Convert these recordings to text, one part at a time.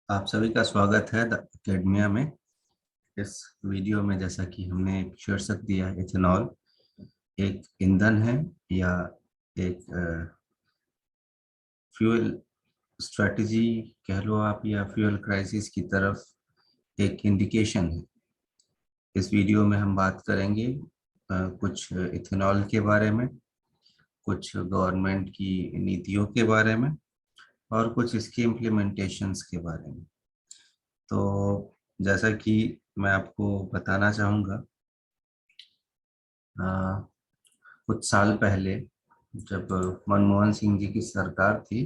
आप सभी का स्वागत है द एकेडमिया में। इस वीडियो में जैसा कि हमने एक शीर्षक दिया है, इथेनॉल एक ईंधन है या एक फ्यूल स्ट्रेटजी कह लो आप, या फ्यूल क्राइसिस की तरफ एक इंडिकेशन है। इस वीडियो में हम बात करेंगे कुछ इथेनॉल के बारे में, कुछ गवर्नमेंट की नीतियों के बारे में और कुछ इसके इम्प्लीमेंटेशंस के बारे में। तो जैसा कि मैं आपको बताना चाहूँगा, कुछ साल पहले जब मनमोहन सिंह जी की सरकार थी,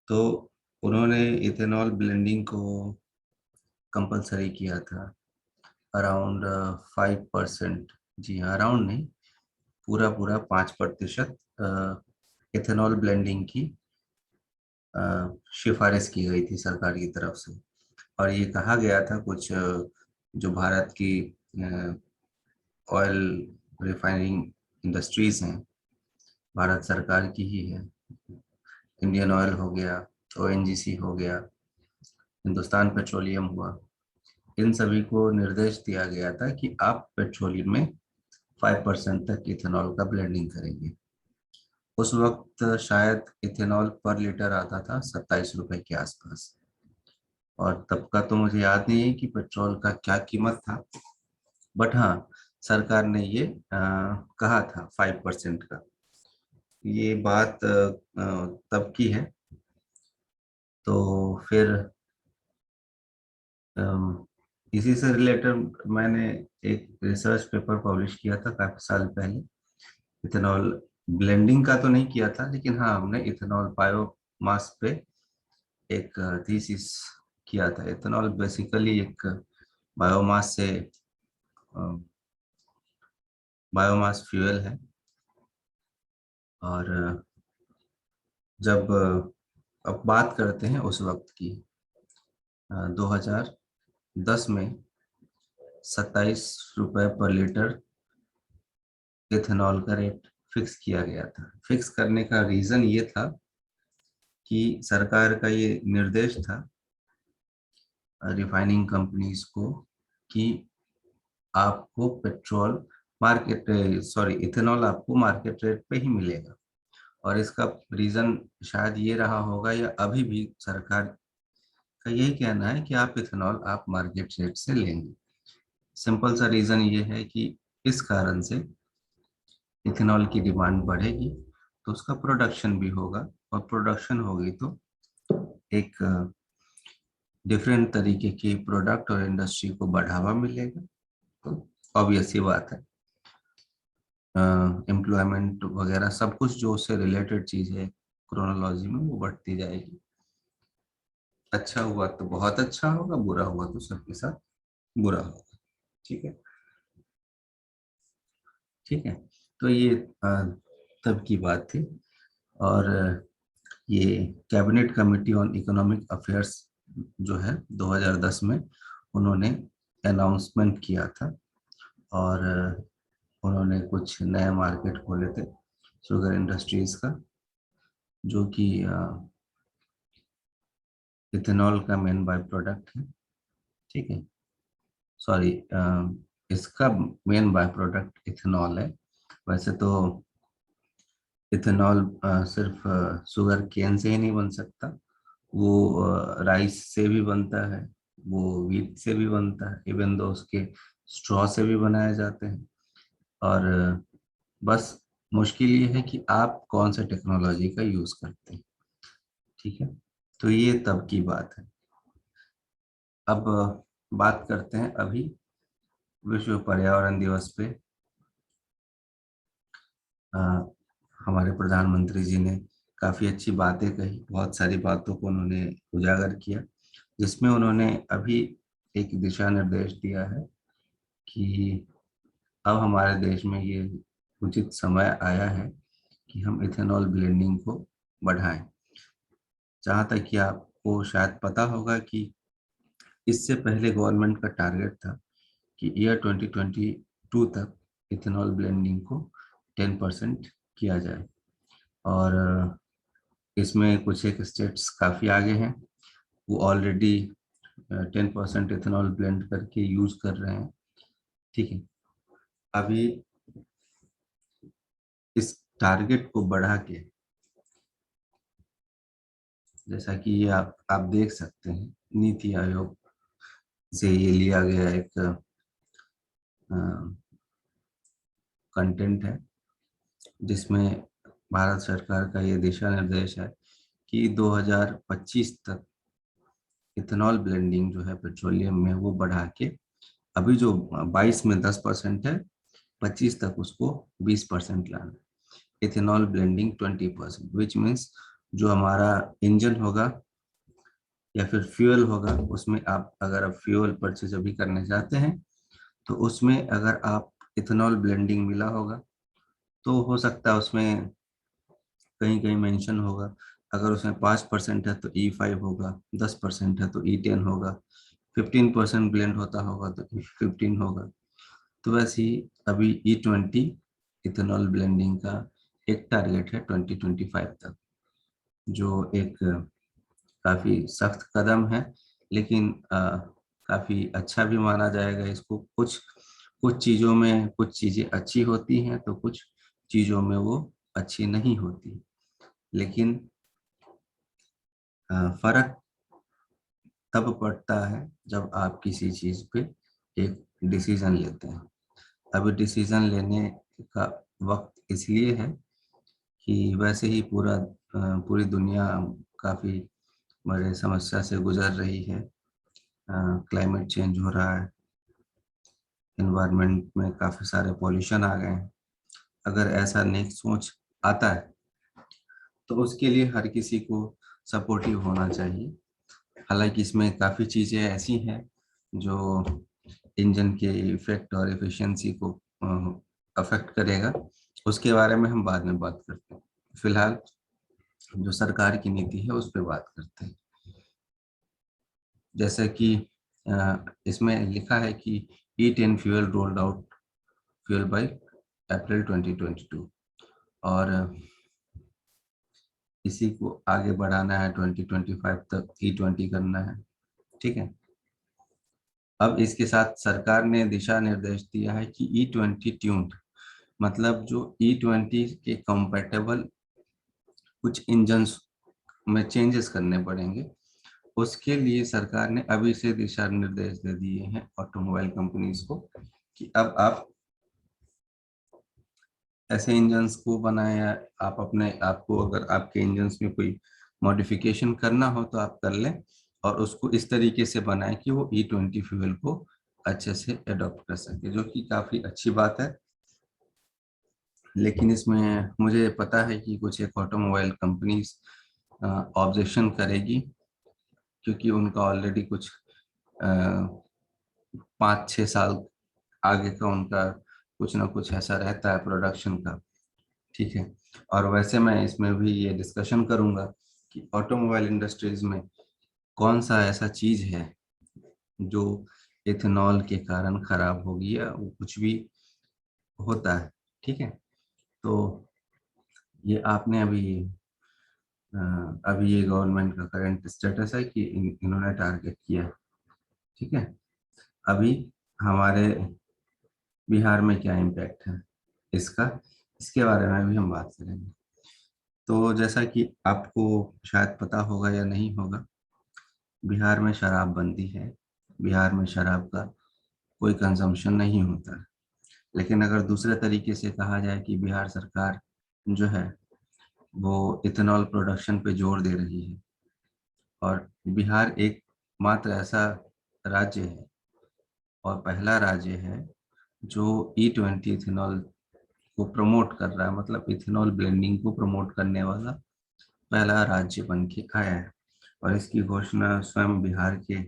तो उन्होंने इथेनॉल ब्लेंडिंग को कंपलसरी किया था। अराउंड 5%, जी हाँ, अराउंड नहीं, पूरा पूरा 5% इथेनॉल ब्लेंडिंग की सिफारिश की गई थी सरकार की तरफ से। और ये कहा गया था कुछ जो भारत की ऑयल रिफाइनिंग इंडस्ट्रीज हैं, भारत सरकार की ही है। इंडियन ऑयल हो गया, ओएनजीसी हो गया, हिंदुस्तान पेट्रोलियम हुआ, इन सभी को निर्देश दिया गया था कि आप पेट्रोलियम में 5% तक इथेनॉल का ब्लेंडिंग करेंगे। उस वक्त शायद इथेनॉल पर लीटर आता था 27 रुपए के आसपास। और तब का तो मुझे याद नहीं है कि पेट्रोल का क्या कीमत था, बट हाँ, सरकार ने ये कहा था 5% का। ये बात तब की है। तो फिर इसी से रिलेटेड मैंने एक रिसर्च पेपर पब्लिश किया था काफी साल पहले। इथेनॉल ब्लेंडिंग का तो नहीं किया था, लेकिन हाँ, हमने इथेनॉल बायोमास पे एक थीसिस किया था। इथेनॉल बेसिकली एक बायोमास से बायोमास फ्यूल है। और जब अब बात करते हैं उस वक्त की, 2010 में 27 रुपए पर लीटर इथेनॉल का रेट फिक्स किया गया था। फिक्स करने का रीजन ये था कि सरकार का ये निर्देश था रिफाइनिंग कंपनीज को कि आपको पेट्रोल मार्केट सॉरी इथेनॉल आपको मार्केट रेट पे ही मिलेगा। और इसका रीजन शायद ये रहा होगा, या अभी भी सरकार का यही कहना है कि आप इथेनॉल आप मार्केट रेट से लेंगे। सिंपल सा रीजन ये है कि इस कारण से इथेनॉल की डिमांड बढ़ेगी तो उसका प्रोडक्शन भी होगा, और प्रोडक्शन होगी तो एक डिफरेंट तरीके की प्रोडक्ट और इंडस्ट्री को बढ़ावा मिलेगा। तो ऑब्वियस सी बात है, एम्प्लॉयमेंट वगैरह सब कुछ जो उससे रिलेटेड चीज है क्रोनोलॉजी में, वो बढ़ती जाएगी। अच्छा हुआ तो बहुत अच्छा होगा, बुरा हुआ तो सबके साथ बुरा होगा। ठीक है, ठीक है। तो ये तब की बात थी। और ये cabinet committee on economic affairs जो है 2010 में उन्होंने अनाउंसमेंट किया था। और उन्होंने कुछ नए मार्केट खोले थे शुगर इंडस्ट्रीज का, जो कि इथेनॉल का मेन बाय प्रोडक्ट है। ठीक है, सॉरी, इसका मेन बाय प्रोडक्ट इथेनॉल है। वैसे तो इथेनॉल सिर्फ शुगर केन से ही नहीं बन सकता, वो राइस से भी बनता है, वो व्हीट से भी बनता है, इवन दो उसके स्ट्रॉ से भी बनाए जाते हैं। और बस मुश्किल ये है कि आप कौन सा टेक्नोलॉजी का यूज करते हैं। ठीक है, तो ये तब की बात है। अब बात करते हैं अभी विश्व पर्यावरण दिवस पे। अ, हमारे प्रधानमंत्री जी ने काफी अच्छी बातें कही, बहुत सारी बातों को उन्होंने उजागर किया, जिसमें उन्होंने अभी एक दिशा निर्देश दिया है कि अब हमारे देश में ये उचित समय आया है कि हम इथेनॉल ब्लेंडिंग को बढ़ाएं। जहाँ तक कि आपको शायद पता होगा कि इससे पहले गवर्नमेंट का टारगेट था कि ईयर 2022 तक इथेनॉल ब्लेंडिंग को 10% किया जाए। और इसमें कुछ एक स्टेट्स काफ़ी आगे हैं, वो ऑलरेडी 10% इथेनॉल ब्लेंड करके यूज कर रहे हैं। ठीक है, अभी इस टारगेट को बढ़ा के, जैसा कि ये आप देख सकते हैं, नीति आयोग से ये लिया गया एक कंटेंट है, जिसमें भारत सरकार का ये दिशा निर्देश है कि 2025 तक इथेनॉल ब्लेंडिंग जो है पेट्रोलियम में वो बढ़ा के, अभी जो 22 में 10% है, 25 तक उसको 20% लाना। इथेनॉल ब्लेंडिंग 20%, विच मीन्स जो हमारा इंजन होगा या फिर फ्यूल होगा, उसमें आप अगर आप फ्यूल परचेज अभी करने जाते हैं तो उसमें अगर आप इथेनॉल ब्लेंडिंग मिला होगा तो हो सकता है उसमें कहीं कहीं मेंशन होगा, अगर उसमें 5% है तो E5 होगा, 10% है तो E10 होगा, 15% ब्लेंड होता होगा तो E15 होगा। तो वैसे ही अभी E20 इथेनॉल ब्लेंडिंग का एक टारगेट है 2025 तक, जो एक काफी सख्त कदम है, लेकिन काफी अच्छा भी माना जाएगा इसको। कुछ कुछ चीजों में कुछ चीजें अच्छी होती हैं तो कुछ चीजों में वो अच्छी नहीं होती, लेकिन फर्क तब पड़ता है जब आप किसी चीज पे एक डिसीजन लेते हैं। अभी डिसीजन लेने का वक्त इसलिए है कि वैसे ही पूरी दुनिया काफी बड़े समस्या से गुजर रही है। क्लाइमेट चेंज हो रहा है, एनवायरनमेंट में काफी सारे पॉल्यूशन आ गए हैं। अगर ऐसा नेक सोच आता है तो उसके लिए हर किसी को सपोर्टिव होना चाहिए। हालांकि इसमें काफ़ी चीज़ें ऐसी हैं जो इंजन के इफेक्ट और एफिशिएंसी को अफेक्ट करेगा, उसके बारे में हम बाद में बात करते हैं। फिलहाल जो सरकार की नीति है उस पर बात करते हैं। जैसे कि इसमें लिखा है कि E10 fuel rolled out fuel by April 2022, और इसी को आगे बढ़ाना है, 2025 तक E20 करना है। ठीक है, अब इसके साथ सरकार ने दिशा निर्देश दिया है कि E20 ट्यून्ड, मतलब जो E20 के कंपैटिबल कुछ इंजन्स में चेंजेस करने पड़ेंगे। उसके लिए सरकार ने अभी से दिशा निर्देश दे दिए हैं ऑटोमोबाइल कंपनीज को कि अब आप ऐसे इंजन्स को बनाएं, या आप अपने आपको अगर आपके इंजन्स में कोई मॉडिफिकेशन करना हो तो आप कर लें, और उसको इस तरीके से बनाएं कि वो E20 फ्यूल को अच्छे से अडॉप्ट कर सके, जो कि काफ़ी अच्छी बात है। लेकिन इसमें मुझे पता है कि कुछ एक ऑटोमोबाइल कंपनीज ऑब्जेक्शन करेगी, क्योंकि उनका ऑलरेडी कुछ 5-6 साल आगे का उनका कुछ ना कुछ ऐसा रहता है प्रोडक्शन का। ठीक है, और वैसे मैं इसमें भी ये डिस्कशन करूंगा कि ऑटोमोबाइल इंडस्ट्रीज में कौन सा ऐसा चीज है जो इथेनॉल के कारण खराब होगी या वो कुछ भी होता है। ठीक है, तो ये आपने अभी ये गवर्नमेंट का करंट स्टेटस है कि इन्होंने टारगेट किया है। ठीक है, अभी हमारे बिहार में क्या इम्पैक्ट है इसका, इसके बारे में भी हम बात करेंगे। तो जैसा कि आपको शायद पता होगा या नहीं होगा, बिहार में शराबबंदी है। बिहार में शराब का कोई कंजम्पशन नहीं होता है। लेकिन अगर दूसरे तरीके से कहा जाए कि बिहार सरकार जो है वो इथेनॉल प्रोडक्शन पे जोर दे रही है, और बिहार एक मात्र ऐसा राज्य है और पहला राज्य है जो E20 इथेनॉल को प्रमोट कर रहा है, मतलब इथेनॉल ब्लेंडिंग को प्रमोट करने वाला पहला राज्य बन के आया है। और इसकी घोषणा स्वयं बिहार के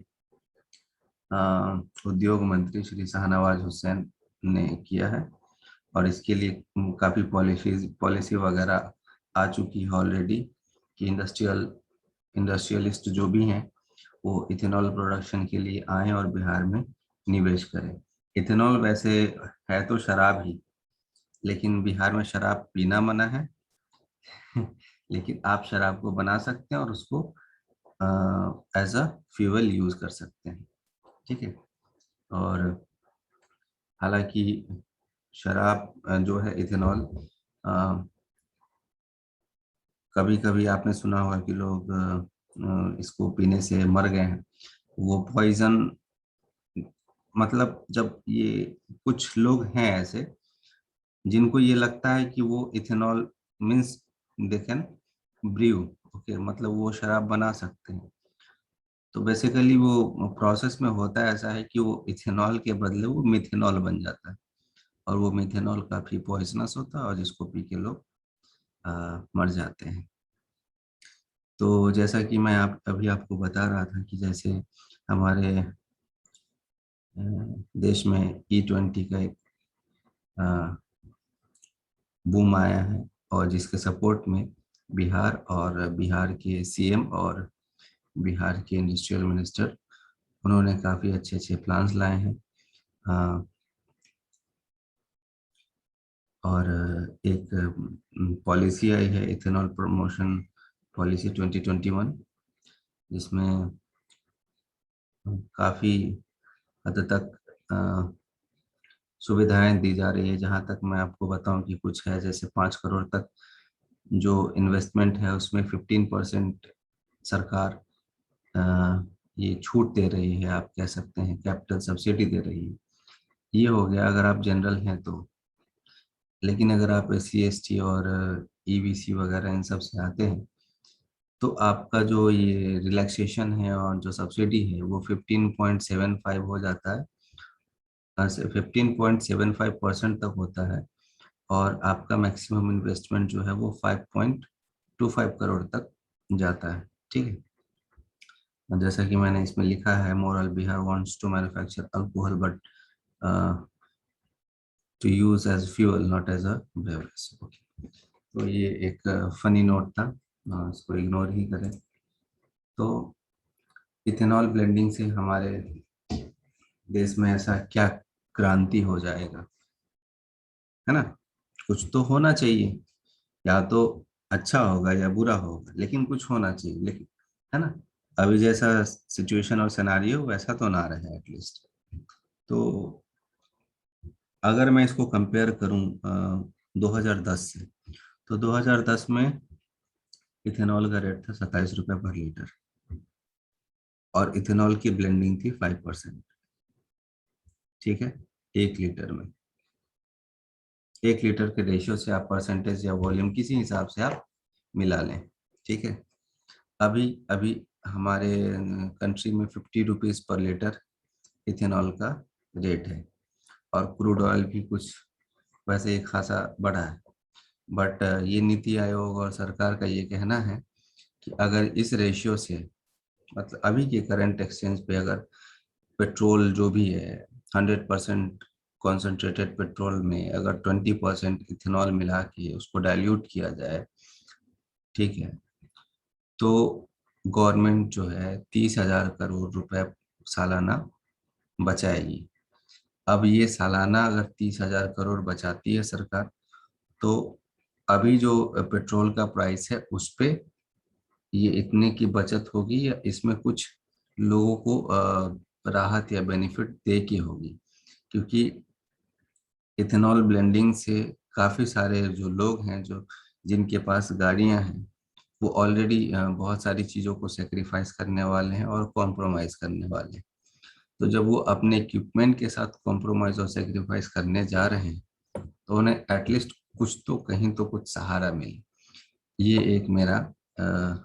उद्योग मंत्री श्री शाहनवाज हुसैन ने किया है, और इसके लिए काफ़ी पॉलिसी वगैरह आ चुकी है ऑलरेडी कि इंडस्ट्रियलिस्ट जो भी हैं वो इथेनॉल प्रोडक्शन के लिए आए और बिहार में निवेश करें। इथेनॉल वैसे है तो शराब ही, लेकिन बिहार में शराब पीना मना है लेकिन आप शराब को बना सकते हैं और उसको एज अ फ्यूल यूज कर सकते हैं। ठीक है। और हालांकि शराब जो है इथेनॉल, कभी कभी आपने सुना होगा कि लोग इसको पीने से मर गए हैं। वो पॉइजन, मतलब जब ये कुछ लोग हैं ऐसे जिनको ये लगता है कि वो ethanol means they can brew, okay, मतलब वो शराब बना सकते हैं। तो बेसिकली वो प्रोसेस में होता है ऐसा है कि वो इथेनॉल के बदले वो मिथेनॉल बन जाता है, और वो मिथेनॉल काफी पॉइजनस होता है और जिसको पी के लोग मर जाते हैं। तो जैसा कि मैं आप अभी आपको बता रहा था कि जैसे हमारे देश में E20 का एक बूम आया है, और जिसके सपोर्ट में बिहार और बिहार के सीएम और बिहार के इंडस्ट्रियल मिनिस्टर, उन्होंने काफ़ी अच्छे अच्छे प्लान्स लाए हैं। अ, और एक पॉलिसी आई है, इथेनॉल प्रमोशन पॉलिसी 2021, जिसमें काफ़ी हद तक सुविधाएं दी जा रही है। जहां तक मैं आपको बताऊं कि कुछ है, जैसे 5 करोड़ तक जो इन्वेस्टमेंट है उसमें 15% सरकार अ, ये छूट दे रही है, आप कह सकते हैं कैपिटल सब्सिडी दे रही है। ये हो गया अगर आप जनरल हैं तो। लेकिन अगर आप SC ST और EBC वगैरह इन सब से आते हैं तो आपका जो ये रिलैक्सेशन है और जो सब्सिडी है वो 15.75 हो जाता है, 15.75% तक होता है। और आपका मैक्सिमम इन्वेस्टमेंट जो है वो 5.25 करोड़ तक जाता है। ठीक है। और जैसा कि मैंने इसमें लिखा है, moral Bihar wants to manufacture alcohol but to use as fuel not as a beverage. Okay, तो ये एक फनी नोट था, इसको इग्नोर ही करें। तो इथेनॉल ब्लेंडिंग से हमारे देश में ऐसा क्या क्रांति हो जाएगा, है ना? कुछ तो होना चाहिए, या तो अच्छा होगा या बुरा होगा, लेकिन कुछ होना चाहिए, लेकिन, है ना? अभी जैसा सिचुएशन और सिनारियो वैसा तो ना रहे एटलीस्ट। तो अगर मैं इसको कंपेयर करूं 2010 से, तो 2010 में इथेनॉल का रेट था 27 रुपये पर लीटर, और इथेनॉल की ब्लेंडिंग थी 5%। ठीक है। 1 लीटर में, 1 लीटर के रेशियो से आप परसेंटेज या वॉल्यूम किसी हिसाब से आप मिला लें। ठीक है। अभी अभी हमारे कंट्री में 50 रुपीज पर लीटर इथेनॉल का रेट है, और क्रूड ऑयल भी कुछ वैसे एक खासा बढ़ा है। बट ये नीति आयोग और सरकार का ये कहना है कि अगर इस रेशियो से, मतलब अभी के करंट एक्सचेंज पे अगर पेट्रोल जो भी है 100% कॉन्सेंट्रेटेड पेट्रोल में अगर 20% इथेनॉल मिला के उसको डाइल्यूट किया जाए, ठीक है, तो गवर्नमेंट जो है 30,000 करोड़ रुपए सालाना बचाएगी। अब ये सालाना अगर 30,000 करोड़ बचाती है सरकार, तो अभी जो पेट्रोल का प्राइस है उस पे ये इतने की बचत होगी, या इसमें कुछ लोगों को राहत या बेनिफिट दे की होगी। क्योंकि इथेनॉल ब्लेंडिंग से काफ़ी सारे जो लोग हैं, जो जिनके पास गाड़ियां हैं, वो ऑलरेडी बहुत सारी चीज़ों को सेक्रीफाइस करने वाले हैं और कॉम्प्रोमाइज़ करने वाले हैं। तो जब वो अपने इक्विपमेंट के साथ कॉम्प्रोमाइज़ और सेक्रीफाइस करने जा रहे हैं, तो उन्हें एटलीस्ट कुछ तो कहीं तो कुछ सहारा मिले। ये एक मेरा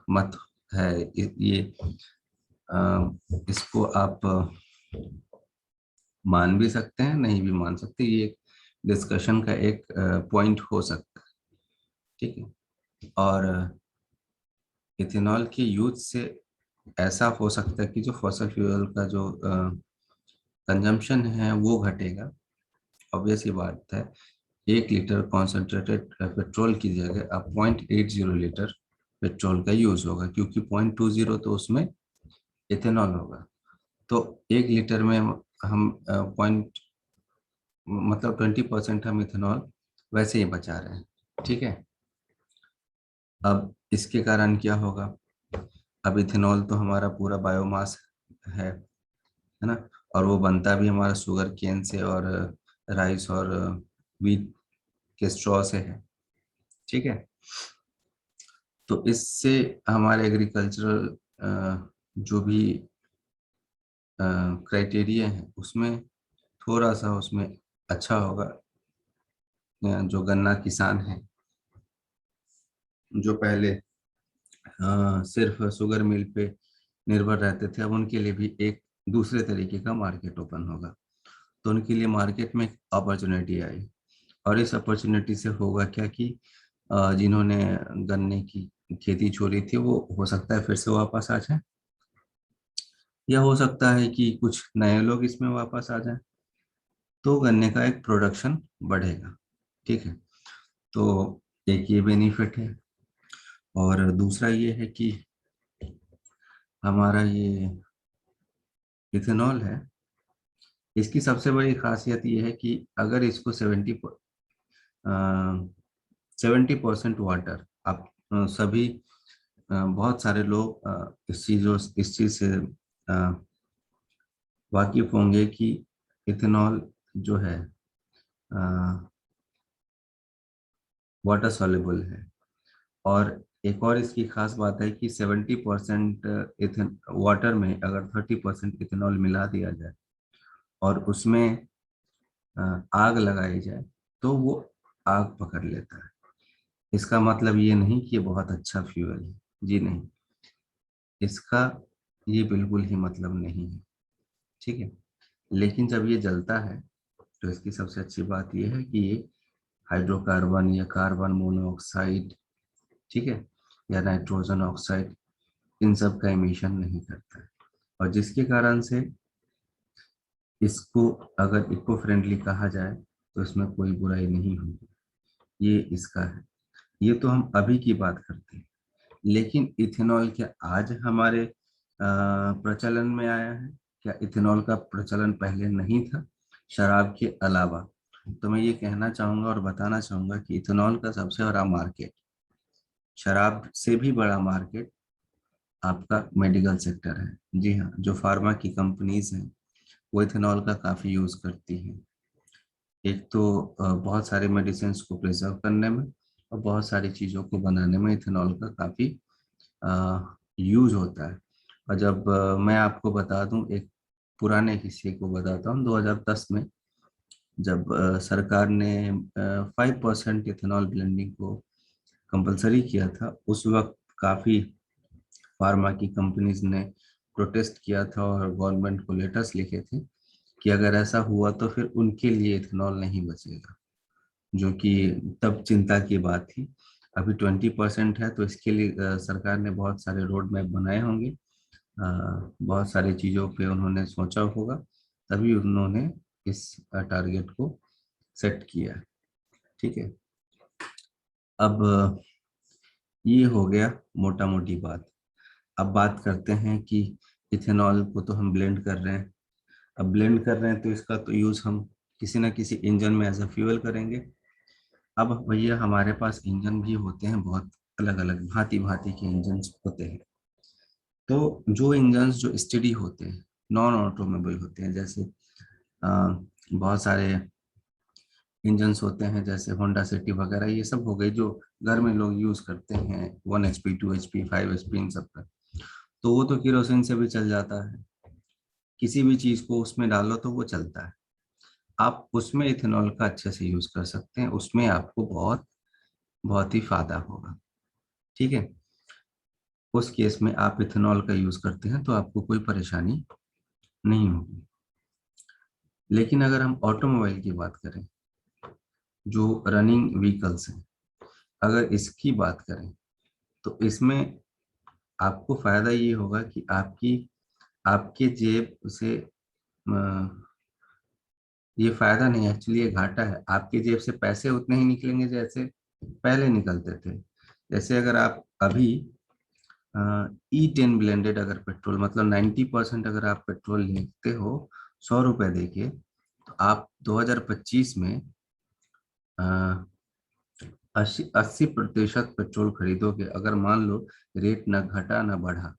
मत है। ये इसको आप मान भी सकते हैं, नहीं भी मान सकते, ये एक डिस्कशन का एक पॉइंट हो सकता है। ठीक है। और इथेनॉल की यूज से ऐसा हो सकता है कि जो फॉसल फ्यूल का जो कंजम्पशन है वो घटेगा। ऑब्वियस ही बात है, 1 लीटर कॉन्सेंट्रेटेड पेट्रोल की जगह अब 0.80 लीटर पेट्रोल का यूज होगा, क्योंकि 0.20 तो उसमें इथेनॉल होगा। तो 1 लीटर में हम पॉइंट, मतलब 20% हम इथेनॉल वैसे ही बचा रहे हैं। ठीक है। अब इसके कारण क्या होगा, अब इथेनॉल तो हमारा पूरा बायोमास है ना, और वो बनता भी हमारा शुगर केन से और राइस और व्हीट के स्ट्रॉ से है। ठीक है, तो इससे हमारे एग्रीकल्चरल जो भी क्राइटेरिया है उसमें थोड़ा सा उसमें अच्छा होगा। जो गन्ना किसान है, जो पहले सिर्फ शुगर मिल पे निर्भर रहते थे, अब उनके लिए भी एक दूसरे तरीके का मार्केट ओपन होगा। तो उनके लिए मार्केट में एक अपॉर्चुनिटी आई, और इस अपॉर्चुनिटी से होगा क्या कि जिन्होंने गन्ने की खेती छोड़ी थी वो हो सकता है फिर से वापस आ जाए, या हो सकता है कि कुछ नए लोग इसमें वापस आ जाएं, तो गन्ने का एक प्रोडक्शन बढ़ेगा। ठीक है, तो एक ये बेनिफिट है, और दूसरा ये है कि हमारा ये इथेनॉल है, इसकी सबसे बड़ी खासियत ये है कि अगर इसको 70% वाटर, आप सभी बहुत सारे लोग इस चीज से वाकिफ होंगे कि इथेनॉल जो है वाटर सॉल्युबल है। और एक और इसकी खास बात है कि 70% इथेन वाटर में अगर 30% इथेनॉल मिला दिया जाए और उसमें आग लगाई जाए तो वो आग पकड़ लेता है। इसका मतलब ये नहीं कि ये बहुत अच्छा फ्यूल है, जी नहीं, इसका ये बिल्कुल ही मतलब नहीं है। ठीक है, लेकिन जब ये जलता है तो इसकी सबसे अच्छी बात ये है कि ये हाइड्रोकार्बन या कार्बन मोनोऑक्साइड, ठीक है, या नाइट्रोजन ऑक्साइड, इन सब का एमिशन नहीं करता है। और जिसके कारण से इसको अगर इको फ्रेंडली कहा जाए तो इसमें कोई बुराई नहीं होगी, ये इसका है। ये तो हम अभी की बात करते हैं, लेकिन इथेनॉल क्या आज हमारे प्रचलन में आया है? क्या इथेनॉल का प्रचलन पहले नहीं था शराब के अलावा? तो मैं ये कहना चाहूंगा और बताना चाहूंगा कि इथेनॉल का सबसे बड़ा मार्केट, शराब से भी बड़ा मार्केट, आपका मेडिकल सेक्टर है। जी हाँ, जो फार्मा की कंपनीज हैं वो इथेनॉल का काफ़ी यूज़ करती हैं। एक तो बहुत सारे मेडिसिन को प्रिजर्व करने में और बहुत सारी चीज़ों को बनाने में इथेनॉल का काफ़ी यूज होता है। और जब मैं आपको बता दूं, एक पुराने किस्से को बताता हूँ, 2010 में जब सरकार ने 5% इथेनॉल ब्लेंडिंग को कंपलसरी किया था, उस वक्त काफ़ी फार्मा की कंपनीज ने प्रोटेस्ट किया था और गवर्नमेंट को लेटर्स लिखे थे कि अगर ऐसा हुआ तो फिर उनके लिए इथेनॉल नहीं बचेगा, जो कि तब चिंता की बात थी। अभी 20% है, तो इसके लिए सरकार ने बहुत सारे रोड मैप बनाए होंगे, बहुत सारी चीज़ों पे उन्होंने सोचा होगा, तभी उन्होंने इस टारगेट को सेट किया। ठीक है, अब ये हो गया मोटा मोटी बात। अब बात करते हैं कि इथेनॉल को तो हम ब्लेंड कर रहे हैं। अब ब्लेंड कर रहे हैं तो इसका तो यूज़ हम किसी ना किसी इंजन में एज अ फ्यूल करेंगे। अब भैया हमारे पास इंजन भी होते हैं, बहुत अलग अलग भांति भांति के इंजन होते हैं। तो जो इंजन्स जो स्टडी होते हैं, नॉन ऑटोमेबल होते हैं, जैसे बहुत सारे इंजन्स होते हैं, जैसे होंडा सिटी वगैरह, ये सब हो गई जो घर में लोग यूज करते हैं, 1 HP 2 HP 5 HP इन सब का। तो वो तो किरोसिन से भी चल जाता है, किसी भी चीज को उसमें डालो तो वो चलता है। आप उसमें इथेनॉल का अच्छे से यूज कर सकते हैं, उसमें आपको बहुत बहुत ही फायदा होगा। ठीक है, उस केस में आप इथेनॉल का यूज करते हैं तो आपको कोई परेशानी नहीं होगी। लेकिन अगर हम ऑटोमोबाइल की बात करें, जो रनिंग व्हीकल्स हैं, अगर इसकी बात करें तो इसमें आपको फायदा ये होगा कि आपकी आपके जेब से ये फायदा नहीं, एक्चुअली ये घाटा है। आपके जेब से पैसे उतने ही निकलेंगे जैसे पहले निकलते थे। जैसे अगर आप अभी E10 ब्लेंडेड अगर पेट्रोल, मतलब 90% अगर आप पेट्रोल लेते हो 100 रुपए देके, तो आप 2025 में 80% पेट्रोल खरीदोगे, अगर मान लो रेट ना घटा ना बढ़ा,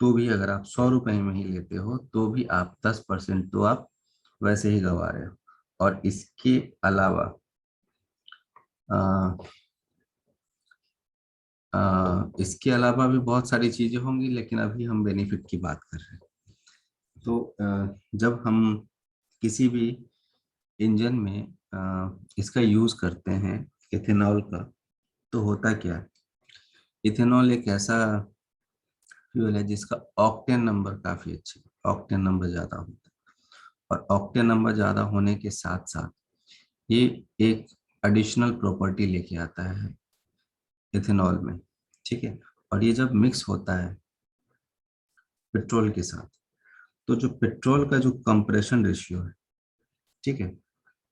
तो भी अगर आप 100 रुपए में ही लेते हो तो भी आप 10% तो आप वैसे ही गंवा रहे हो। और इसके अलावा इसके अलावा भी बहुत सारी चीजें होंगी, लेकिन अभी हम बेनिफिट की बात कर रहे हैं। तो जब हम किसी भी इंजन में इसका यूज करते हैं इथेनॉल का, तो होता क्या है, इथेनॉल एक ऐसा फ्यूल है जिसका ऑक्टेन नंबर काफी अच्छे, ऑक्टेन नंबर ज्यादा होता है। और ऑक्टेन नंबर ज्यादा होने के साथ साथ ये एक एडिशनल प्रॉपर्टी लेके आता है इथेनॉल में, ठीक है। और ये जब मिक्स होता है पेट्रोल के साथ, तो जो पेट्रोल का जो कंप्रेशन रेशियो है, ठीक है,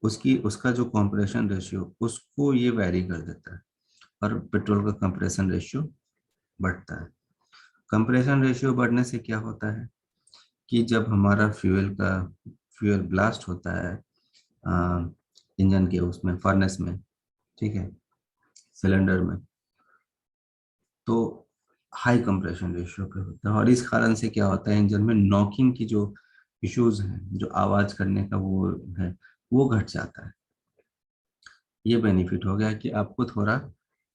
उसकी उसका जो कंप्रेशन रेशियो उसको ये वैरी कर देता है, और पेट्रोल का कंप्रेशन रेशियो बढ़ता है। कंप्रेशन रेशियो बढ़ने से क्या होता है कि जब हमारा फ्यूल ब्लास्ट होता है इंजन के उसमें फर्नेस में, ठीक है, सिलेंडर में, तो हाई कंप्रेशन रेशियो पे होता है। और इस कारण से क्या होता है, इंजन में नॉकिंग की जो इश्यूज हैं, जो आवाज करने का वो है, वो घट जाता है। ये बेनिफिट हो गया कि आपको थोड़ा,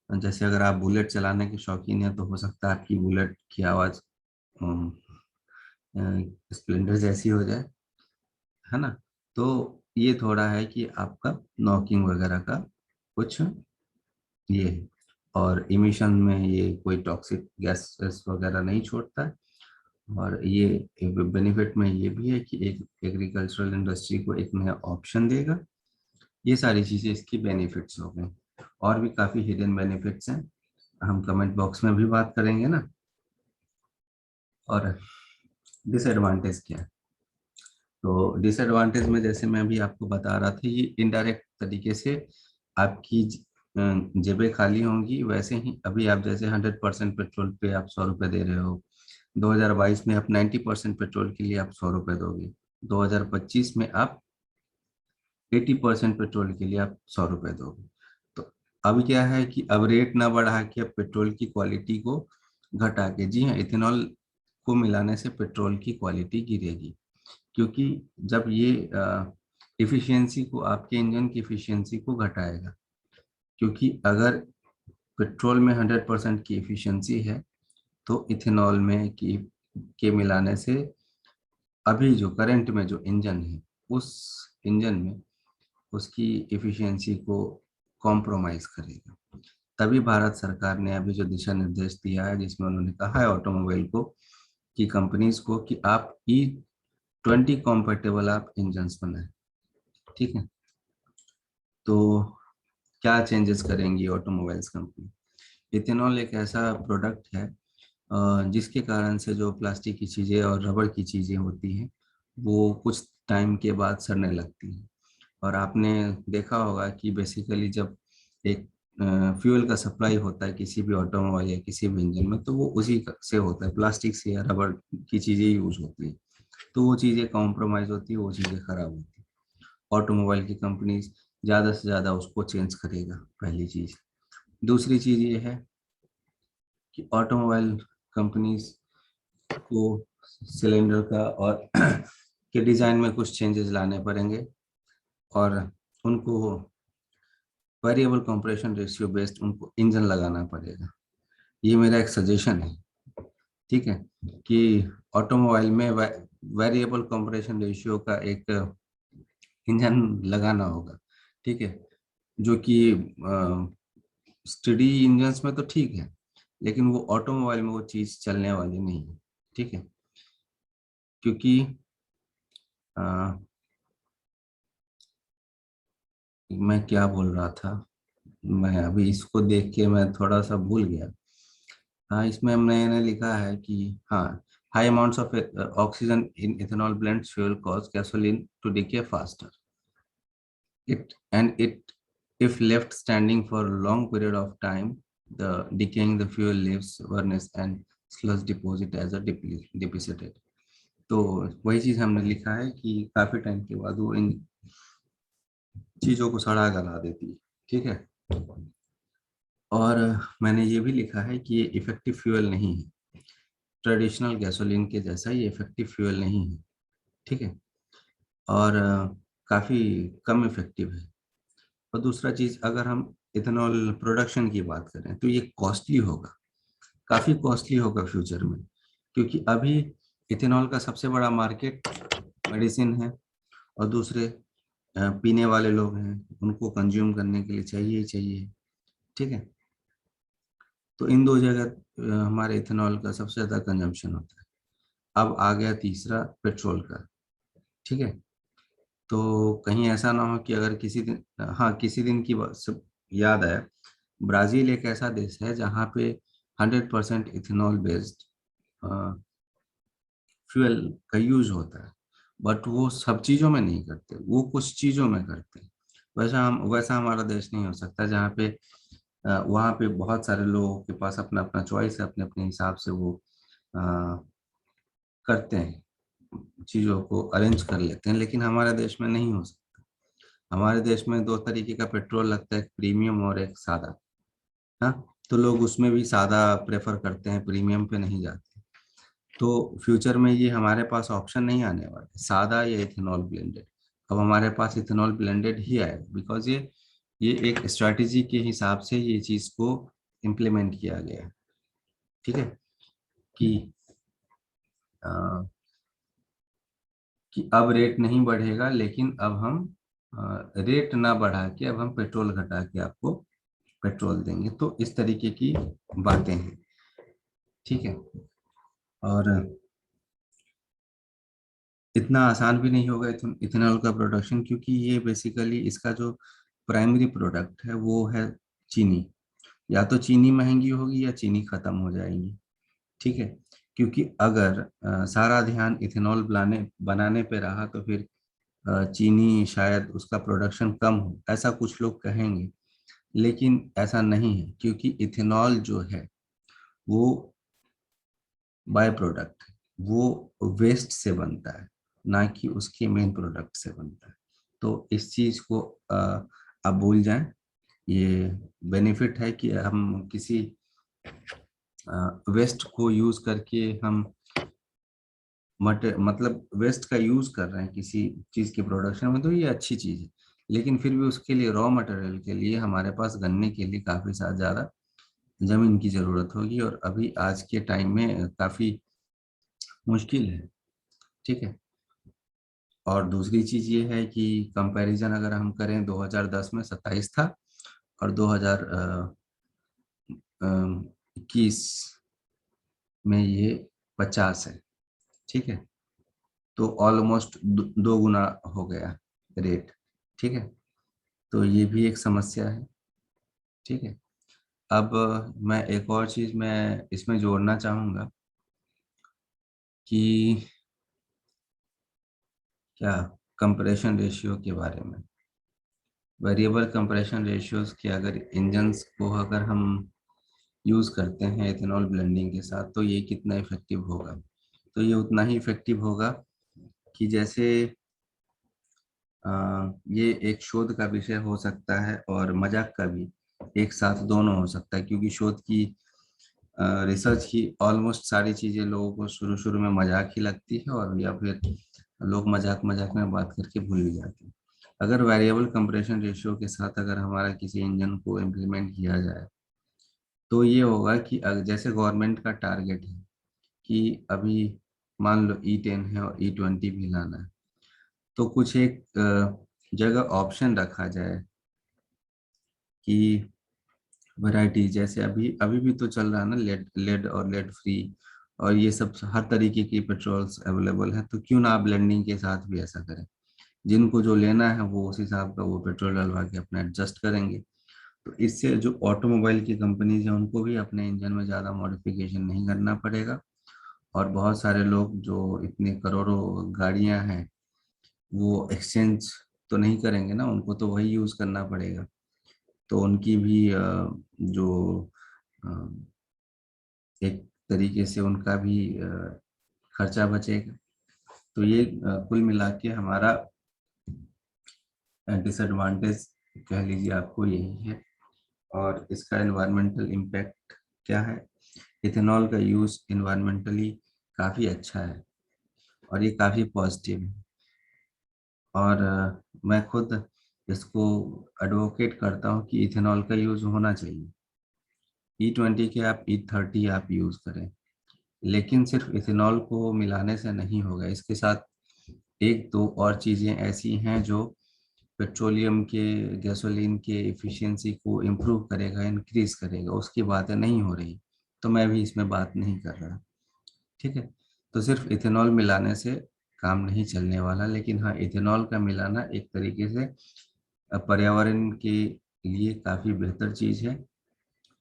जैसे अगर आप बुलेट चलाने के शौकीन हैं तो हो सकता है आपकी बुलेट की आवाज स्प्लेंडर जैसी हो जाए, है ना। तो ये थोड़ा है कि आपका नॉकिंग वगैरह का कुछ ये है। और इमिशन में ये कोई टॉक्सिक गैसेस वगैरह नहीं छोड़ता है। और ये बेनिफिट में ये भी है कि एक एग्रीकल्चरल इंडस्ट्री को एक नया ऑप्शन देगा। ये सारी चीजें इसकी बेनिफिट्स हो गई। और भी काफी हिडन बेनिफिट्स हैं, हम कमेंट बॉक्स में भी बात करेंगे ना। और डिसएडवांटेज क्या है, तो डिसएडवांटेज में जैसे मैं भी आपको बता रहा था, ये इनडायरेक्ट तरीके से आपकी जेबें खाली होंगी। वैसे ही अभी आप जैसे 100% पेट्रोल पे आप 100 रुपये दे रहे हो, 2022 में आप 90% पेट्रोल के लिए आप 100 रुपये दोगे, 2025 में आप 80% पेट्रोल के लिए आप 100 रुपये दोगे। तो अब क्या है कि अब रेट ना बढ़ा के अब पेट्रोल की क्वालिटी को घटा के, जी हाँ, इथेनॉल को मिलाने से पेट्रोल की क्वालिटी गिरेगी। क्योंकि जब ये इफिशियंसी को, आपके इंजन की इफिशियंसी को घटाएगा। क्योंकि अगर पेट्रोल में 100% की इफिशियंसी है, तो इथेनॉल में के मिलाने से अभी जो करंट में जो इंजन है, उस इंजन में उसकी इफिशियंसी को कॉम्प्रोमाइज करेगा। तभी भारत सरकार ने अभी जो दिशा निर्देश दिया है, जिसमें उन्होंने कहा है ऑटोमोबाइल को, कि कंपनीज को, कि आप E20 कॉम्पेटेबल आप इंजन बनाए, ठीक है। तो क्या चेंजेस करेंगी ऑटोमोबाइल्स कंपनी। इथेनॉल एक ऐसा प्रोडक्ट है जिसके कारण से जो प्लास्टिक की चीज़ें और रबड़ की चीज़ें होती हैं, वो कुछ टाइम के बाद सड़ने लगती हैं। और आपने देखा होगा कि बेसिकली जब एक फ्यूल का सप्लाई होता है किसी भी ऑटोमोबाइल या किसी भी इंजन में, तो वो उसी से होता है, प्लास्टिक से या रबड़ की चीज़ें यूज होती है। तो वो चीज़ें कॉम्प्रोमाइज होती है, वो चीज़ें खराब होती है। ऑटोमोबाइल की कंपनी ज़्यादा से ज़्यादा उसको चेंज करेगा, पहली चीज़। दूसरी चीज़ ये है कि ऑटोमोबाइल कंपनीज को सिलेंडर का और के डिज़ाइन में कुछ चेंजेस लाने पड़ेंगे, और उनको वेरिएबल कंप्रेशन रेशियो बेस्ड उनको इंजन लगाना पड़ेगा। ये मेरा एक सजेशन है, ठीक है, कि ऑटोमोबाइल में वेरिएबल कंप्रेशन रेशियो का एक इंजन लगाना होगा, ठीक है। जो कि स्टडी इंजन्स में तो ठीक है, लेकिन वो ऑटोमोबाइल में वो चीज़ चलने वाली नहीं है, ठीक है। क्योंकि अ, मैं क्या बोल रहा था, मैं अभी इसको देख के मैं थोड़ा सा भूल गया। हाँ, इसमें हमने लिखा है कि हाँ, high amounts of oxygen in ethanol blend fuel cause gasoline to decay faster it if left standing for a long period of time, the decaying the fuel leaves furnace and sludge deposit as a deposited। तो वही चीज हमने लिखा है कि काफी time के बाद वो इन चीजों को सड़ा गला देती है, ठीक है। और मैंने ये भी लिखा है कि ये इफेक्टिव फ्यूल नहीं है। ट्रेडिशनल गैसोलीन के जैसा ये इफेक्टिव फ्यूल नहीं है, ठीक है, और काफ़ी कम इफेक्टिव है। और दूसरा चीज़, अगर हम इथेनॉल प्रोडक्शन की बात करें तो ये कॉस्टली होगा, काफ़ी कॉस्टली होगा फ्यूचर में, क्योंकि अभी इथेनॉल का सबसे बड़ा मार्केट मेडिसिन है, और दूसरे पीने वाले लोग हैं, उनको कंज्यूम करने के लिए चाहिए ही चाहिए, ठीक है। तो इन दो जगह हमारे इथेनॉल का सबसे ज़्यादा कंजम्पशन होता है। अब आ गया तीसरा, पेट्रोल का, ठीक है। तो कहीं ऐसा ना हो कि अगर किसी दिन, हाँ किसी दिन की याद है, ब्राज़ील एक ऐसा देश है जहाँ पे 100% इथेनॉल बेस्ड फ्यूल का यूज होता है, बट वो सब चीज़ों में नहीं करते, वो कुछ चीज़ों में करते हैं। वैसा हमारा देश नहीं हो सकता जहाँ पे वहाँ पे बहुत सारे लोगों के पास अपना अपना चॉइस है, अपने अपने हिसाब से वो अ, करते हैं, चीज़ों को अरेंज कर लेते हैं, लेकिन हमारे देश में नहीं हो सकता। हमारे देश में दो तरीके का पेट्रोल लगता है, एक प्रीमियम और एक सादा। हाँ, तो लोग उसमें भी सादा प्रेफर करते हैं, प्रीमियम पे नहीं जाते। तो फ्यूचर में ये हमारे पास ऑप्शन नहीं आने वाला है, सादा या इथेनॉल ब्लेंडेड। अब हमारे पास इथेनॉल ब्लेंडेड ही आएगा, बिकॉज ये एक स्ट्रैटेजी के हिसाब से ये चीज़ को इम्प्लीमेंट किया गया है, ठीक है, कि अ, कि अब रेट नहीं बढ़ेगा, लेकिन अब हम रेट ना बढ़ा के अब हम पेट्रोल घटा के आपको पेट्रोल देंगे। तो इस तरीके की बातें हैं, ठीक है। और इतना आसान भी नहीं होगा इथेनॉल का प्रोडक्शन, क्योंकि ये बेसिकली इसका जो प्राइमरी प्रोडक्ट है वो है चीनी। या तो चीनी महंगी होगी या चीनी खत्म हो जाएगी, ठीक है। क्योंकि अगर सारा ध्यान इथेनॉल बनाने पे रहा तो फिर चीनी शायद उसका प्रोडक्शन कम हो, ऐसा कुछ लोग कहेंगे, लेकिन ऐसा नहीं है, क्योंकि इथेनॉल जो है वो बाय प्रोडक्ट है, वो वेस्ट से बनता है, ना कि उसके मेन प्रोडक्ट से बनता है। तो इस चीज को आप भूल जाएं। ये बेनिफिट है कि हम किसी वेस्ट को यूज करके हम मतलब वेस्ट का यूज कर रहे हैं किसी चीज के प्रोडक्शन में, तो ये अच्छी चीज है। लेकिन फिर भी उसके लिए रॉ मटेरियल के लिए हमारे पास गन्ने के लिए काफी ज्यादा जमीन की जरूरत होगी, और अभी आज के टाइम में काफी मुश्किल है, ठीक है। और दूसरी चीज ये है कि कंपैरिजन अगर हम करें, 2010 में 27 था और 2021 में ये 50 है, ठीक है। तो ऑलमोस्ट दो गुना हो गया रेट, ठीक है। तो ये भी एक समस्या है, ठीक है। अब मैं एक और चीज मैं इसमें जोड़ना चाहूंगा कि क्या, कंप्रेशन रेशियो के बारे में। वेरिएबल कंप्रेशन रेशियोज के अगर इंजन्स को अगर हम यूज करते हैं इथेनॉल ब्लेंडिंग के साथ, तो ये कितना इफेक्टिव होगा? तो ये उतना ही इफेक्टिव होगा कि जैसे ये एक शोध का विषय हो सकता है और मजाक का भी, एक साथ दोनों हो सकता है, क्योंकि शोध की रिसर्च की ऑलमोस्ट सारी चीजें लोगों को शुरू शुरू में मजाक ही लगती है, और या फिर लोग मजाक मजाक में बात करके भूल भी जाते हैं। अगर वेरिएबल कंप्रेशन रेशियो के साथ अगर हमारा किसी इंजन को इम्प्लीमेंट किया जाए, तो ये होगा कि जैसे गवर्नमेंट का टारगेट है कि अभी मान लो E10 है और E20 भी लाना है, तो कुछ एक जगह ऑप्शन रखा जाए कि वैरायटी, जैसे अभी अभी भी तो चल रहा है ना, लेड लेड और लेड फ्री, और ये सब हर तरीके की पेट्रोल्स अवेलेबल है, तो क्यों ना आप ब्लेंडिंग के साथ भी ऐसा करें। जिनको जो लेना है वो उस हिसाब का वो पेट्रोल डलवा के अपना एडजस्ट करेंगे। तो इससे जो ऑटोमोबाइल की कंपनीज हैं उनको भी अपने इंजन में ज़्यादा मॉडिफिकेशन नहीं करना पड़ेगा, और बहुत सारे लोग जो इतने करोड़ों गाड़ियां हैं वो एक्सचेंज तो नहीं करेंगे ना, उनको तो वही यूज़ करना पड़ेगा। तो उनकी भी जो अ, एक तरीके से उनका भी खर्चा बचेगा। तो ये कुल मिला के हमारा डिसएडवांटेज कह लीजिए आपको यही है। और इसका एनवायरमेंटल इम्पैक्ट क्या है? इथेनॉल का यूज़ इन्वायरमेंटली काफ़ी अच्छा है और ये काफ़ी पॉजिटिव है। और मैं खुद इसको एडवोकेट करता हूँ कि इथेनॉल का यूज़ होना चाहिए। E20 के आप E30 आप यूज़ करें, लेकिन सिर्फ इथेनॉल को मिलाने से नहीं होगा। इसके साथ एक दो और चीज़ें ऐसी हैं जो पेट्रोलियम के, गैसोलीन के एफिशिएंसी को इम्प्रूव करेगा, इंक्रीज करेगा, उसकी बातें नहीं हो रही, तो मैं भी इसमें बात नहीं कर रहा। ठीक है, तो सिर्फ इथेनॉल मिलाने से काम नहीं चलने वाला, लेकिन हाँ, इथेनॉल का मिलाना एक तरीके से पर्यावरण के लिए काफ़ी बेहतर चीज़ है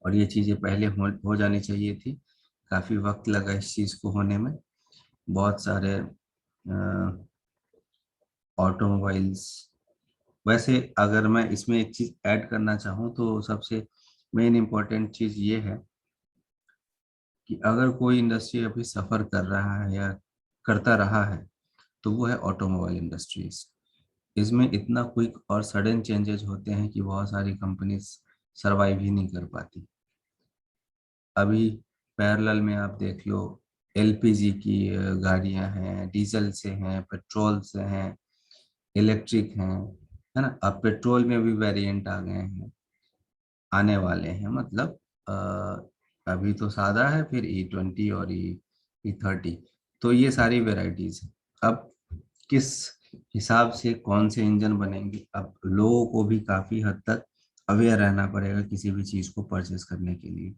और ये चीज़ें पहले हो जानी चाहिए थी। काफ़ी वक्त लगा इस चीज़ को होने में। बहुत सारे ऑटोमोबाइल्स, वैसे अगर मैं इसमें एक चीज़ ऐड करना चाहूँ तो सबसे मेन इम्पोर्टेंट चीज़ ये है कि अगर कोई इंडस्ट्री अभी सफ़र कर रहा है या करता रहा है तो वो है ऑटोमोबाइल इंडस्ट्रीज। इसमें इतना क्विक और सडन चेंजेस होते हैं कि बहुत सारी कंपनीज सरवाइव ही नहीं कर पाती। अभी पैरेलल में आप देख लो, एलपीजी की गाड़ियां हैं, डीजल से हैं, पेट्रोल से हैं, इलेक्ट्रिक हैं, है ना। अब पेट्रोल में भी वेरिएंट आ गए हैं, आने वाले हैं, मतलब अभी तो सादा है, फिर E20 और E30, तो ये सारी वेराइटीज हैं। अब किस हिसाब से कौन से इंजन बनेंगे, अब लोगों को भी काफी हद तक अवेयर रहना पड़ेगा किसी भी चीज को परचेस करने के लिए।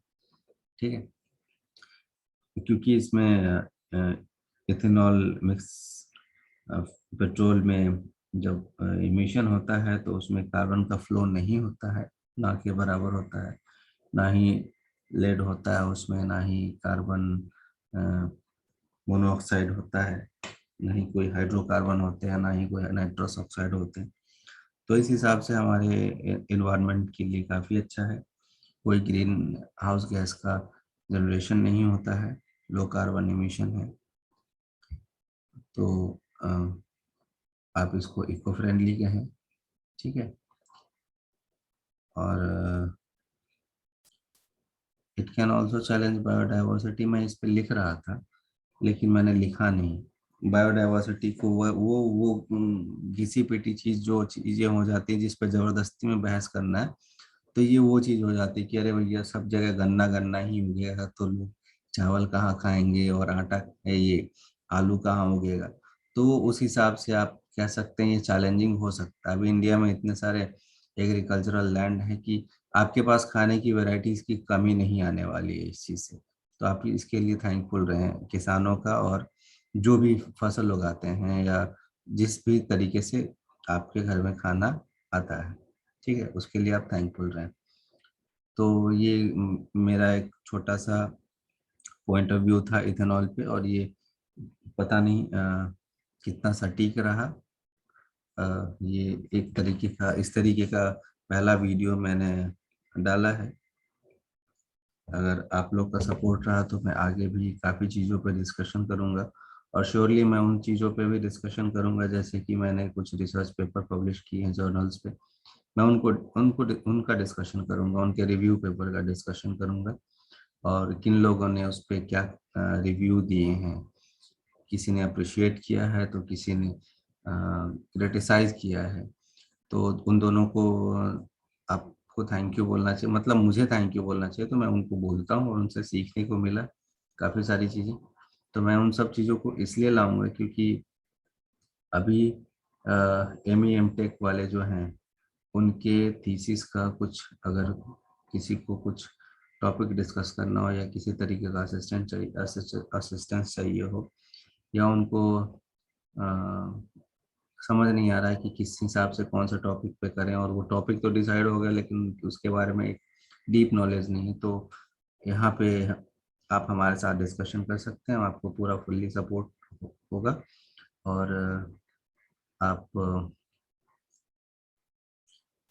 ठीक है, क्योंकि इसमें इथेनॉल मिक्स पेट्रोल में जब इमिशन होता है तो उसमें कार्बन का फ्लो नहीं होता है, ना के बराबर होता है। ना ही लेड होता है उसमें, ना ही कार्बन मोनोऑक्साइड होता है, ना ही कोई हाइड्रोकार्बन होते हैं, ना ही कोई नाइट्रस ऑक्साइड होते हैं। तो इस हिसाब से हमारे इन्वायरमेंट के लिए काफ़ी अच्छा है। कोई ग्रीन हाउस गैस का जनरेशन नहीं होता है, लो कार्बन इमिशन है। तो आप इसको इको फ्रेंडली कहें। ठीक है, और it can also challenge biodiversity. मैं इस पे लिख रहा था लेकिन मैंने लिखा नहीं। बायोडाइवर्सिटी को वो घिसी पिटी चीज, जो चीजें हो जाती है जिस पर जबरदस्ती में बहस करना है, तो ये वो चीज हो जाती है कि अरे भैया सब जगह गन्ना गन्ना ही उगेगा तो लोग चावल कहाँ खाएंगे, और आटा ये आलू कहाँ उगेगा। तो उस हिसाब से आप कह सकते हैं ये चैलेंजिंग हो सकता है। अभी इंडिया में इतने सारे एग्रीकल्चरल लैंड है कि आपके पास खाने की वैरायटीज की कमी नहीं आने वाली है इस चीज से। तो आप इसके लिए थैंकफुल रहें किसानों का, और जो भी फसल उगाते हैं या जिस भी तरीके से आपके घर में खाना आता है, ठीक है, उसके लिए आप थैंकफुल रहें। तो ये मेरा एक छोटा सा पॉइंट ऑफ व्यू था इथेनॉल पे, और ये पता नहीं कितना सटीक रहा। ये एक तरीके का, इस तरीके का पहला वीडियो मैंने डाला है। अगर आप लोग का सपोर्ट रहा तो मैं आगे भी काफ़ी चीज़ों पर डिस्कशन करूँगा, और श्योरली मैं उन चीज़ों पे भी डिस्कशन करूँगा जैसे कि मैंने कुछ रिसर्च पेपर पब्लिश किए हैं जर्नल्स पे, मैं उनको उनको उनका डिस्कशन करूँगा, उनके रिव्यू पेपर का डिस्कशन करूँगा, और किन लोगों ने उस पर क्या रिव्यू दिए हैं। किसी ने अप्रिशिएट किया है तो किसी ने क्रिटिसाइज किया है। तो उन दोनों को आपको थैंक यू बोलना चाहिए, मतलब मुझे थैंक यू बोलना चाहिए, तो मैं उनको बोलता हूँ, और उनसे सीखने को मिला काफ़ी सारी चीज़ें। तो मैं उन सब चीज़ों को इसलिए लाऊंगा क्योंकि अभी एम टेक वाले जो हैं उनके थीसिस का कुछ, अगर किसी को कुछ टॉपिक डिस्कस करना हो या किसी तरीके का असिस्टेंट चाहिए, असिस्टेंस चाहिए हो, या उनको समझ नहीं आ रहा है कि किस हिसाब से कौन सा टॉपिक पे करें, और वो टॉपिक तो डिसाइड हो गया लेकिन उसके बारे में एक डीप नॉलेज नहीं है, तो यहाँ पे आप हमारे साथ डिस्कशन कर सकते हैं, आपको पूरा फुल्ली सपोर्ट होगा। और आप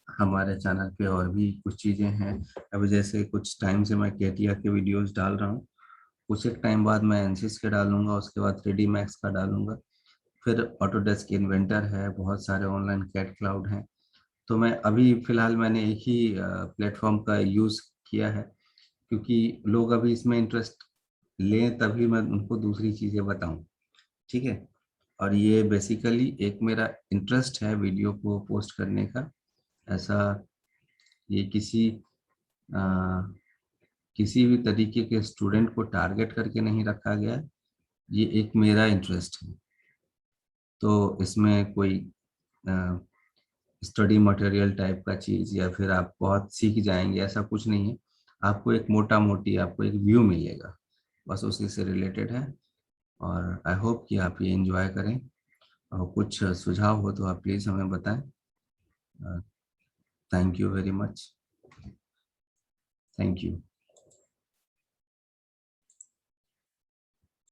हमारे चैनल पे और भी कुछ चीज़ें हैं। अभी जैसे कुछ टाइम से मैं केटिया के वीडियोस डाल रहा हूँ, कुछ एक टाइम बाद मैं एनसिस के डालूंगा, उसके बाद 3D मैक्स का डालूंगा, फिर ऑटोडेस्क इन्वेंटर है, बहुत सारे ऑनलाइन कैट क्लाउड हैं। तो मैं अभी फिलहाल मैंने एक ही प्लेटफॉर्म का यूज़ किया है, क्योंकि लोग अभी इसमें इंटरेस्ट लें तभी मैं उनको दूसरी चीज़ें बताऊं, ठीक है। और ये बेसिकली एक मेरा इंटरेस्ट है वीडियो को पोस्ट करने का। ऐसा ये आ, किसी भी तरीके के स्टूडेंट को टारगेट करके नहीं रखा गया है, ये एक मेरा इंटरेस्ट है। तो इसमें कोई स्टडी मटेरियल टाइप का चीज़ या फिर आप बहुत सीख जाएंगे, ऐसा कुछ नहीं है। आपको एक मोटा मोटी आपको एक व्यू मिलेगा, बस उसी से रिलेटेड है। और आई होप कि आप ये एंजॉय करें। और कुछ सुझाव हो तो आप प्लीज़ हमें बताएं। Thank you very much. Thank you.